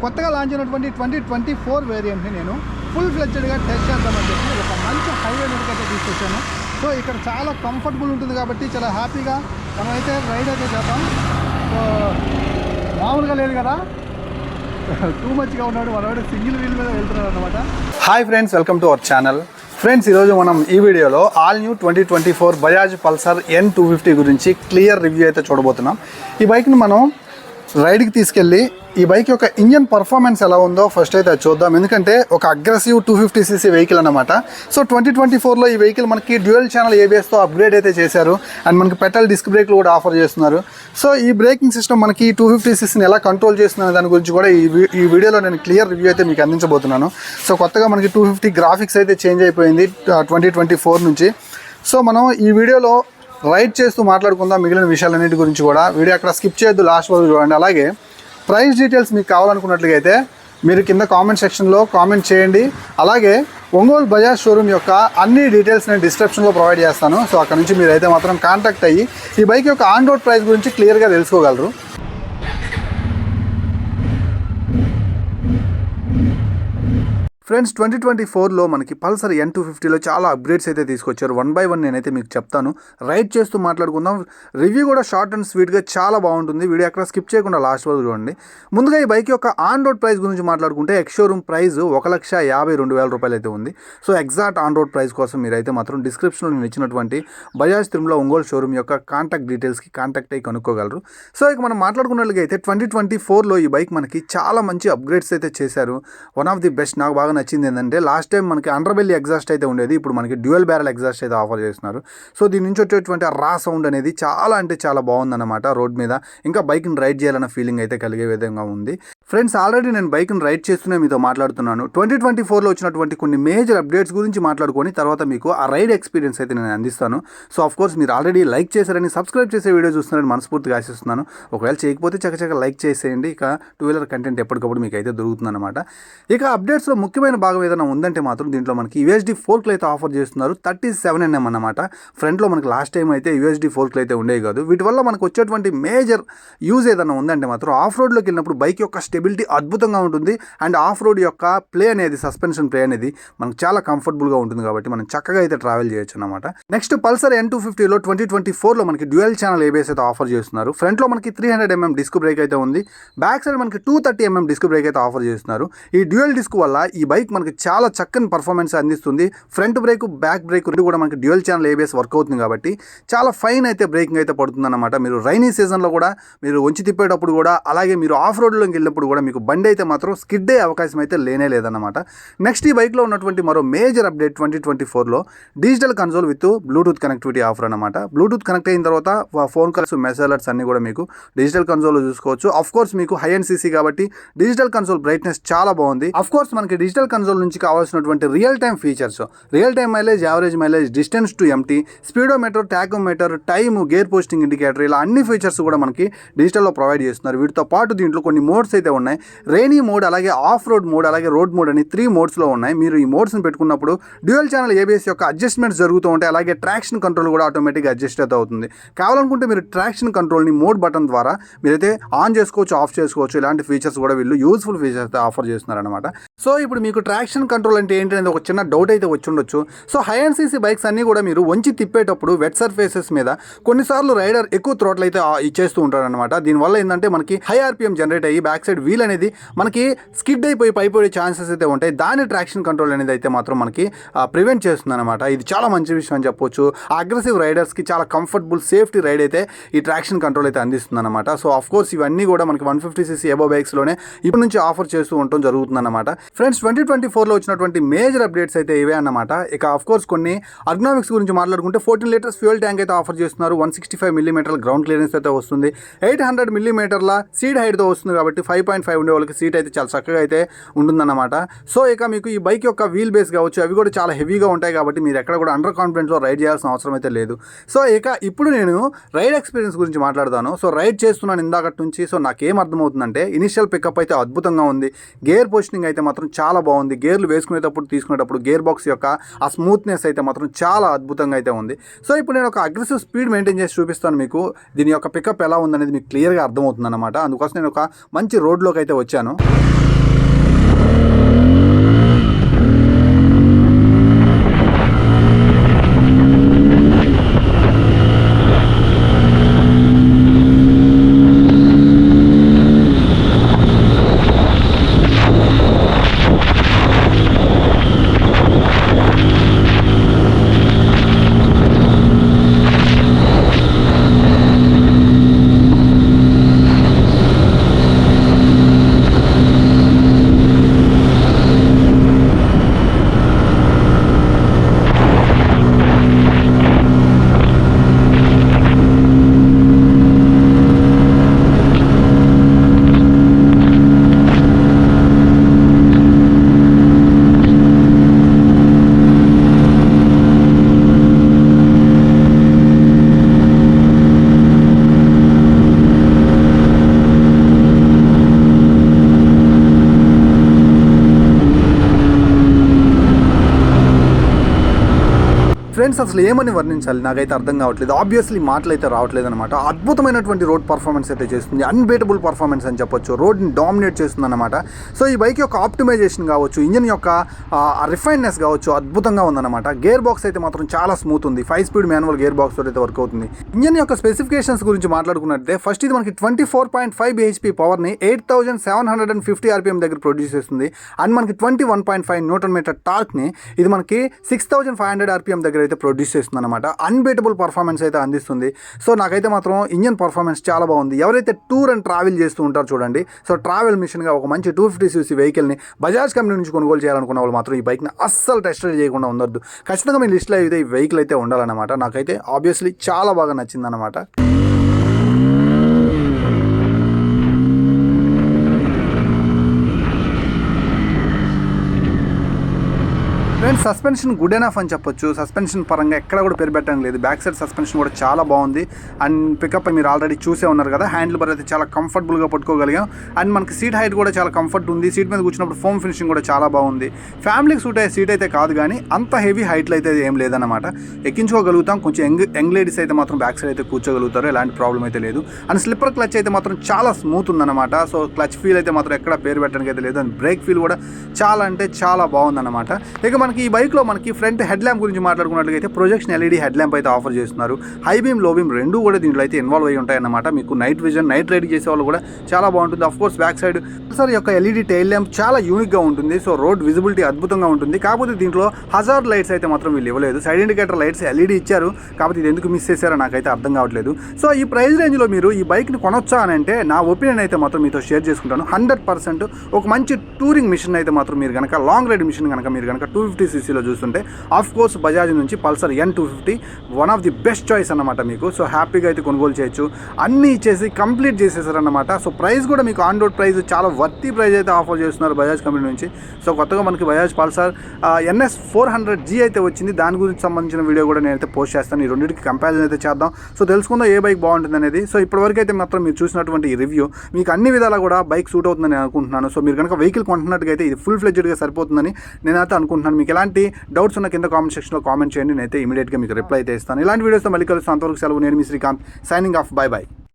కొత్తగా లాంచ్ అయినటువంటి 2024 వేరియంట్ని నేను ఫుల్ ఫ్లెడ్జ్డ్గా టెస్ట్ చేద్దామని చెప్పి ఒక మంచి హైవే మీదకి అయితే తీసుకొచ్చాను. సో ఇక్కడ చాలా కంఫర్టబుల్ ఉంటుంది కాబట్టి చాలా హ్యాపీగా మనమైతే రైడ్ అయితే చేద్దాం. సో మామూలుగా లేదు కదా, టూ మచ్గా ఉన్నాడు మనవాడు, సింగిల్ వీల్ మీద వెళ్తున్నాడు అనమాట. Hi friends, welcome to our channel. Friends, ఈరోజు మనం ఈ వీడియోలో all new 2024 Bajaj Pulsar N250 గురించి క్లియర్ రివ్యూ అయితే చూడబోతున్నాం. ఈ బైక్ని మనం రైడ్కి తీసుకెళ్ళి ఈ బైక్ యొక్క ఇంజన్ పర్ఫార్మెన్స్ ఎలా ఉందో ఫస్ట్ అయితే చూద్దాం. ఎందుకంటే ఒక అగ్రెసివ్ 250cc వెహికల్ అనమాట. సో 2024లో ఈ వెహికల్ మనకి డ్యూయల్ ఛానల్ ABSతో అప్గ్రేడ్ అయితే చేశారు. అండ్ మనకి పెటల్ డిస్క్ బ్రేక్లు కూడా ఆఫర్ చేస్తున్నారు. సో ఈ బ్రేకింగ్ సిస్టమ్ మనకి 250cc ఎలా కంట్రోల్ చేస్తున్న దాని గురించి కూడా ఈ వీడియోలో నేను క్లియర్ రివ్యూ అయితే మీకు అందించబోతున్నాను. సో కొత్తగా మనకి 250 గ్రాఫిక్స్ అయితే చేంజ్ అయిపోయింది 2024 నుంచి. సో మనం ఈ వీడియోలో రైడ్ చేస్తూ మాట్లాడుకుందాం మిగిలిన విషయాలన్నిటి గురించి కూడా. వీడియో అక్కడ స్కిప్ చేయొద్దు, లాస్ట్ వరకు చూడండి. అలాగే ప్రైస్ డీటెయిల్స్ మీకు కావాలనుకున్నట్లుగా అయితే మీరు కింద కామెంట్ సెక్షన్లో కామెంట్ చేయండి. అలాగే ఒంగోలు బజాజ్ షోరూమ్ యొక్క అన్ని డీటెయిల్స్ నేను డిస్క్రిప్షన్లో ప్రొవైడ్ చేస్తాను. సో అక్కడ నుంచి మీరు అయితే మాత్రం కాంటాక్ట్ అయ్యి ఈ బైక్ యొక్క ఆన్ రోడ్ ప్రైస్ గురించి క్లియర్గా తెలుసుకోగలరు. ఫ్రెండ్స్, 2024లో మనకి పల్సర్ N250లో చాలా అప్గ్రేడ్స్ అయితే తీసుకొచ్చారు. 1 by 1 నేనైతే మీకు చెప్తాను. రైడ్ చేస్తూ మాట్లాడుకుందాం. రివ్యూ కూడా షార్ట్ అండ్ స్వీట్గా చాలా బాగుంటుంది. వీడియో ఎక్కడ స్కిప్ చేయకుండా లాస్ట్ వరకు చూడండి. ముందుగా ఈ బైక్ యొక్క ఆన్ రోడ్ ప్రైస్ గురించి మాట్లాడుకుంటే ఎక్స్ షోరూమ్ ప్రైస్ 1,52,000 రూపాయలు అయితే ఉంది. So exact on road price కోసం మీరైతే మాత్రం డిస్క్రిప్షన్లో నేను ఇచ్చినటువంటి బజాజ్ తిరుమల ఒంగోలు షోరూమ్ యొక్క కాంటాక్ట్ డీటెయిల్స్కి కాంటాక్ట్ అయ్యి కనుక్కోగలరు. సో ఇక మనం మాట్లాడుకున్నట్లుగా అయితే 2024లో ఈ బైక్ మనకి చాలా మంచి అప్గ్రేడ్స్ అయితే చేశారు. వన్ ఆఫ్ ది బెస్ట్ నాకు బాగా నచ్చింది ఏంటంటే, లాస్ట్ టైం మనకి అండర్ బెల్లీ ఎగ్జాస్ట్ అయితే ఉండేది, ఇప్పుడు మనకి డ్యూయల్ బ్యారెల్ ఎగ్జాస్ట్ అయితే ఆఫర్ చేస్తున్నారు. సో దీని నుంచి వచ్చేటువంటి రా సౌండ్ అనేది చాలా అంటే చాలా బాగుందన్నమాట రోడ్ మీద. ఇంకా బైక్ని రైడ్ చేయాలన్న ఫీలింగ్ అయితే కలిగే విధంగా ఉంది. ఫ్రెండ్స్, ఆల్రెడీ నేను బైక్ని రైడ్ చేస్తూనే మీతో మాట్లాడుతున్నాను. 2024లో వచ్చినటువంటి కొన్ని మేజర్ అప్డేట్స్ గురించి మాట్లాడుకొని తర్వాత మీకు ఆ రైడ్ ఎక్స్పీరియన్స్ అయితే నేను అందిస్తాను. సో ఆఫ్ కోర్స్ మీరు ఆల్రెడీ లైక్ చేశారని, సబ్స్క్రైబ్ చేసే వీడియో చూస్తున్నారని మనస్ఫూర్తిగా ఆశిస్తున్నాను. ఒకవేళ చేయకపోతే చక్కచక్క లైక్ చేసేయండి. ఇక టూ వీలర్ కంటెంట్ ఎప్పటికప్పుడు మీకు అయితే దొరుకుతుందన్నమాట. ఇక అప్డేట్స్లో ముఖ్యమైన భాగం ఏదైనా ఉందంటే మాత్రం దీంట్లో మనకి USD ఫోర్క్లు అయితే ఆఫర్ చేస్తున్నారు. 37mm అన్నమాట. ఫ్రంట్లో మనకి లాస్ట్ టైం అయితే USD ఫోర్క్లు అయితే ఉండేవి కాదు. వీటి వల్ల మనకు వచ్చేటువంటి మేజర్ యూజ్ ఏదైనా ఉందంటే మాత్రం ఆఫ్ రోడ్లోకి వెళ్ళినప్పుడు బైక్ యొక్క స్టెబిలిటీ అద్భుతంగా ఉంటుంది. అండ్ ఆఫ్ రోడ్ యొక్క ప్లే అనేది, సస్పెన్షన్ ప్లే అనేది మనకు చాలా కంఫర్టబుల్గా ఉంటుంది కాబట్టి మనం చక్కగా అయితే ట్రావెల్ చేయొచ్చు అనమాట. నెక్స్ట్ పల్సర్ N250లో 2024లో మనకి డ్యూయల్ ఛానల్ ABS అయితే ఆఫర్ చేస్తున్నారు. ఫ్రంట్లో మనకి 300mm డిస్క్ బ్రేక్ అయితే ఉంది. బ్యాక్ సైడ్ మనకి 230mm డిస్క్ బ్రేక్ అయితే ఆఫర్ చేస్తున్నారు. ఈ డ్యూయల్ డిస్క్ వల్ల ఈ బైక్ మనకి చాలా చక్కని పర్ఫార్మెన్స్ అందిస్తుంది. ఫ్రంట్ బ్రేక్, బ్యాక్ బ్రేక్ రెండు కూడా మనకి డ్యూయల్ ఛానల్ ABS వర్క్ అవుతుంది కాబట్టి చాలా ఫైన్ అయితే బ్రేకింగ్ అయితే పడుతుంది అనమాట. మీరు రైనీ సీజన్లో కూడా మీరు వంచి తిప్పేటప్పుడు కూడా, అలాగే మీరు ఆఫ్ రోడ్లోకి వెళ్ళినప్పుడు కూడా మీకు బండి అయితే మాత్రం స్కిడ్ అయ్యే అవకాశం అయితే లేనే లేదన్నమాట. నెక్స్ట్ ఈ బైక్లో ఉన్నటువంటి మరో మేజర్ అప్డేట్ 2024లో digital console with bluetooth connectivity offer అనమాట. బ్లూటూత్ కనెక్ట్ అయిన తర్వాత ఫోన్ కాల్స్, మెసేజ్ అలర్ట్స్ అన్ని కూడా మీకు డిజిటల్ కన్సోల్లో చూసుకోవచ్చు. ఆఫ్ కోర్స్ మీకు హై అండ్ CC కాబట్టి డిజిటల్ కన్సోల్ బ్రైట్నెస్ చాలా బాగుంది. ఆఫ్ కోర్స్ మనకి డిజిటల్ కన్సోల్ నుంచి కావాల్సినటువంటి real time features, real time mileage, average mileage, distance to empty, speedometer, tachometer, time, gear posting indicator, ఇలా అన్ని ఫీచర్స్ కూడా మనకి డిజిటల్లో ప్రొవైడ్ చేస్తున్నారు. వీటితో పాటు దీంట్లో కొన్ని మోడ్స్ అయితే ఉన్నాయి. రెయినీ మోడ్, అలాగే ఆఫ్ రోడ్ మోడ్, అలాగే రోడ్ మోడ్ అని 3 మోడ్స్లో ఉన్నాయి. మీరు ఈ మోడ్స్ని పెట్టుకున్నప్పుడు డ్యూయల్ ఛానల్ ABS యొక్క అడ్జస్ట్మెంట్స్ జరుగుతూ ఉంటాయి. అలాగే ట్రాక్షన్ కంట్రోల్ కూడా ఆటోమేటిక్గా అడ్జస్ట్ అయితే అవుతుంది. కావాలనుకుంటే మీరు ట్రాక్షన్ కంట్రోల్ని మోడ్ బటన్ ద్వారా మీరైతే ఆన్ చేసుకోవచ్చు, ఆఫ్ చేసుకోవచ్చు. ఇలాంటి ఫీచర్స్ కూడా వీళ్ళు యూజ్ఫుల్ ఫీచర్స్ అయితే ఆఫర్ చేస్తున్నారు అనమాట. సో ఇప్పుడు మీకు ట్రాక్షన్ కంట్రోల్ అంటే ఏంటి అనేది ఒక చిన్న డౌట్ అయితే వచ్చి ఉండొచ్చు. So high and CC bikes అన్నీ కూడా మీరు వంచి తిప్పేటప్పుడు వెట్ సర్ఫేసెస్ మీద కొన్నిసార్లు రైడర్ ఎక్కువ థ్రోట్ల్ అయితే ఇచ్చేస్తూ ఉంటాడు అనమాట. దీనివల్ల ఏంటంటే మనకి హై RPM జనరేట్ అయ్యి బ్యాక్ సైడ్ వీల్ అనేది మనకి స్కిడ్ అయిపోయి పైపోయే ఛాన్సెస్ అయితే ఉంటాయి. దాని ట్రాక్షన్ కంట్రోల్ అనేది అయితే మాత్రం మనకి ప్రివెంట్ చేస్తుంది అనమాట. ఇది చాలా మంచి విషయం అని చెప్పొచ్చు. అగ్రెసివ్ రైడర్స్కి చాలా కంఫర్టబుల్ సేఫ్టీ రైడ్ అయితే ఈ ట్రాక్షన్ కంట్రోల్ అయితే అందిస్తుంది అనమాట. సో ఆఫ్ కోర్స్ ఇవన్నీ కూడా మనకి 150cc ఎబో బైక్స్లోనే ఇప్పటి నుంచి ఆఫర్ చేస్తూ ఉండటం జరుగుతుంది అనమాట. ఫ్రెండ్స్, 2024లో వచ్చినటువంటి మేజర్ అప్డేట్స్ అయితే ఇవే అన్నమాట. ఇక ఆఫ్ కోర్స్ కొన్ని అర్గనామిక్స్ గురించి మాట్లాడుకుంటే 14 లీటర్స్ ఫ్యూయల్ ట్యాంక్ అయితే ఆఫర్ చేస్తున్నారు. 165mm గ్రౌండ్ క్లియరెన్స్ అయితే వస్తుంది. 800mm సీట్ హైట్తో వస్తుంది కాబట్టి 5.5 ఉండే వాళ్ళకి సీట్ అయితే చాలా చక్కగా అయితే ఉంటుందన్నమాట. సో ఇక మీకు ఈ బైక్ యొక్క వీల్ బేస్ కావచ్చు, అవి కూడా చాలా హెవీగా ఉంటాయి కాబట్టి మీరు ఎక్కడ కూడా అండర్ కాన్ఫిడెన్స్లో రైడ్ చేయాల్సిన అవసరం అయితే లేదు. సో ఇక ఇప్పుడు నేను రైడ్ ఎక్స్పీరియన్స్ గురించి మాట్లాడతాను. సో రైడ్ చేస్తున్నాను ఇందాకటి నుంచి. సో నాకేం అర్థమవుతుందంటే, ఇనిషియల్ పికప్ అయితే అద్భుతంగా ఉంది. గేర్ పొజిషనింగ్ అయితే మాత్రం చాలా బాగుంది. గేర్లు వేసుకునేటప్పుడు తీసుకునేటప్పుడు గేర్ బాక్స్ యొక్క ఆ స్మూత్నెస్ అయితే మాత్రం చాలా అద్భుతంగా అయితే ఉంది. సో ఇప్పుడు నేను ఒక అగ్రెసివ్ స్పీడ్ మెయింటైన్ చేసి చూపిస్తాను మీకు. దీని యొక్క పికప్ ఎలా ఉందనేది మీకు క్లియర్గా అర్థమవుతుంది అనమాట. అందుకోసం నేను ఒక మంచి రోడ్లోకి అయితే వచ్చాను. ఫ్రెండ్స్ అసలు ఏమని వర్ణించాలి, నాకైతే అర్థం కావట్లేదు. ఆబ్వియస్లీ మాటలు అయితే రావట్లేదు అనమాట. అద్భుతమైనటువంటి రోడ్ పర్ఫార్మెన్స్ అయితే చేస్తుంది, అన్బీటబుల్ పర్ఫార్మెన్స్ అని చెప్పొచ్చు. రోడ్ని డామినేట్ చేస్తుంది అనమాట. సో ఈ బైక్ యొక్క ఆప్టిమైజేషన్ కావచ్చు, ఇంజన్ యొక్క రిఫైన్నెస్ కావచ్చు, అద్భుతంగా ఉందన్నమాట. గేర్ బాక్స్ అయితే మాత్రం చాలా స్మూత్ ఉంది. 5 స్పీడ్ మాన్యువల్ గేర్ బాక్స్ అయితే వర్క్ అవుతుంది. ఇంజన్ యొక్క స్పెసిఫికేషన్స్ గురించి మాట్లాడుకున్నట్లయితే ఫస్ట్ ఇది మనకి 24.5 bhp పవర్ని 8750 rpm దగ్గర ప్రొడ్యూస్ చేస్తుంది. అండ్ మనకి 21.5 న్యూటన్ మీటర్ టార్క్ని ఇది మనకి 6500 rpm దగ్గర అయితే ప్రొడ్యూస్ చేస్తుంది అనమాట. అన్బీటబుల్ పర్ఫార్మెన్స్ అయితే అందిస్తుంది. సో నాకైతే మాత్రం ఇంజన్ పర్ఫార్మెన్స్ చాలా బాగుంది. ఎవరైతే టూర్ అండ్ ట్రావెల్ చేస్తూ ఉంటారో చూడండి, సో ట్రావెల్ మిషన్గా ఒక మంచి 250cc వెహికల్ని బజాజ్ కంపెనీ నుంచి కొనుగోలు చేయాలనుకున్న వాళ్ళు మాత్రం ఈ బైక్ని అస్సలు టెస్ట్ రైడ్ చేయకుండా ఉండొద్దు. ఖచ్చితంగా మీ లిస్ట్లో అయితే ఈ వెహికల్ అయితే ఉండాలన్నమాట. నాకైతే ఆబ్వియస్లీ చాలా బాగా నచ్చింది అనమాట. ఫ్రెండ్స్ సస్పెన్షన్ గుడ్ ఎనఫ్ అని చెప్పొచ్చు. సస్పెన్షన్ పరంగా ఎక్కడ కూడా పేరు పెట్టడం లేదు. బ్యాక్ సైడ్ సస్పెన్షన్ కూడా చాలా బాగుంది. అండ్ పికప్ మీరు ఆల్రెడీ చూసే ఉన్నారు కదా. హ్యాండిల్ బార్ అయితే చాలా కంఫర్టబుల్గా పట్టుకోగలిగాం. అండ్ మనకి సీట్ హైట్ కూడా చాలా కంఫర్ట్ ఉంది. సీట్ మీద కూర్చున్నప్పుడు ఫోమ్ ఫినిషింగ్ కూడా చాలా బాగుంది. ఫ్యామిలీకి సూట్ అయ్యే సీట్ అయితే కాదు, కానీ అంత హెవీ హైట్లో అయితే ఏం లేదన్నమాట. ఎక్కించుకోగలుగుతాం. కొంచెం యంగ్ లేడీస్ అయితే మాత్రం బ్యాక్ సైడ్ అయితే కూర్చోగలుగుతారు. ఎలాంటి ప్రాబ్లం అయితే లేదు. అండ్ స్లిప్పర్ క్లచ్ అయితే మాత్రం చాలా స్మూత్ ఉందన్నమాట. సో క్లచ్ ఫీల్ అయితే మాత్రం ఎక్కడ పేరు పెట్టడానికి అయితే లేదు. అండ్ బ్రేక్ ఫీల్ కూడా చాలా అంటే చాలా బాగుందన్నమాట. ఇక మనకి ఈ బైక్లో మనకి ఫ్రంట్ హెడ్ ల్యాంప్ గురించి మాట్లాడుకున్నట్లయితే ప్రొజెక్షన్ ఎల్ఈడి హెడ్ ల్యాంప్ అయితే ఆఫర్ చేస్తున్నారు. హై బీమ్ లో బీమ్ రెండు కూడా దీంట్లో అయితే ఇన్వాల్వ్ అయ్యి ఉంటాయన్నమాట. మీకు నైట్ విజన్, నైట్ రైడ్ చేసే వాళ్ళు కూడా చాలా బాగుంటుంది. Of course back side Pulsar యొక్క ఎల్ఈడి టైల్ ల్యాంప్ చాలా యూనిక్గా ఉంటుంది. సో రోడ్ విజిబిలిటీ అద్భుతంగా ఉంటుంది. కాకపోతే దీంట్లో హజార్డ్ లైట్స్ అయితే మాత్రం వీళ్ళు ఇవ్వలేదు. సైడ్ ఇండికేటర్ లైట్స్ ఎల్ఈడి ఇచ్చారు. కాకపోతే ఇది ఎందుకు మిస్ చేశారో నాకైతే అర్థం కావట్లేదు. సో ఈ ప్రైస్ రేంజ్లో మీరు ఈ బైక్ని కొనొచ్చా అని అంటే నా ఒపీనియన్ అయితే మాత్రం మీతో షేర్ చేసుకుంటాను. 100% ఒక మంచి టూరింగ్ మిషన్ అయితే మాత్రం మీరు కనుక లాంగ్ రైడ్ మిషన్ కనుక మీరు కనుక 250cc చూస్తుంటే ఆఫ్ కోర్స్ బజాజ్ నుంచి Pulsar N250 one of the best choice అన్నమాట మీకు. సో హ్యాపీగా అయితే కొనుగోలు చేయొచ్చు. అన్నీ ఇచ్చేసి కంప్లీట్ చేసేసారన్నమాట. సో ప్రైస్ కూడా మీకు ఆన్ రోడ్ ప్రైస్ చాలా వర్తీ ప్రైస్ అయితే ఆఫర్ చేస్తున్నారు బజాజ్ కంపెనీ నుంచి. సో కొత్తగా మనకి బజాజ్ పల్సర్ NS 400G అయితే వచ్చింది. దాని గురించి సంబంధించిన వీడియో కూడా నేనైతే పోస్ట్ చేస్తాను. ఈ రెండింటికి కంపారిజన్ అయితే చేద్దాం. సో తెలుసుకుందాం ఏ బైక్ బాగుంటుంది అనేది. సో ఇప్పటివరకు అయితే మాత్రం మీరు చూసినటువంటి ఈ రివ్యూ మీకు అన్ని విధాలా కూడా బైక్ సూట్ అవుతుందని అనుకుంటున్నాను. సో మీరు కనుక వెహికల్ కొంటున్నట్టుగా అయితే ఇది ఫుల్ ఫ్లెడ్జ్డ్గా సరిపోతుందని నేనైతే అనుకుంటున్నాను. మీకు ఎలాంటి డౌట్స్ ఉన్న కింద కామెంట్ సెక్షన్లో కామెంట్ చేయండి. నేనైతే ఇమీడియట్గా మీకు రిప్లై అయితే ఇస్తాను. ఇలాంటి వీడియోస్తో మళ్ళీ కలుస్తాను. అంతవరకు సెలవు. నేను మీ Srikanth, signing off. Bye by.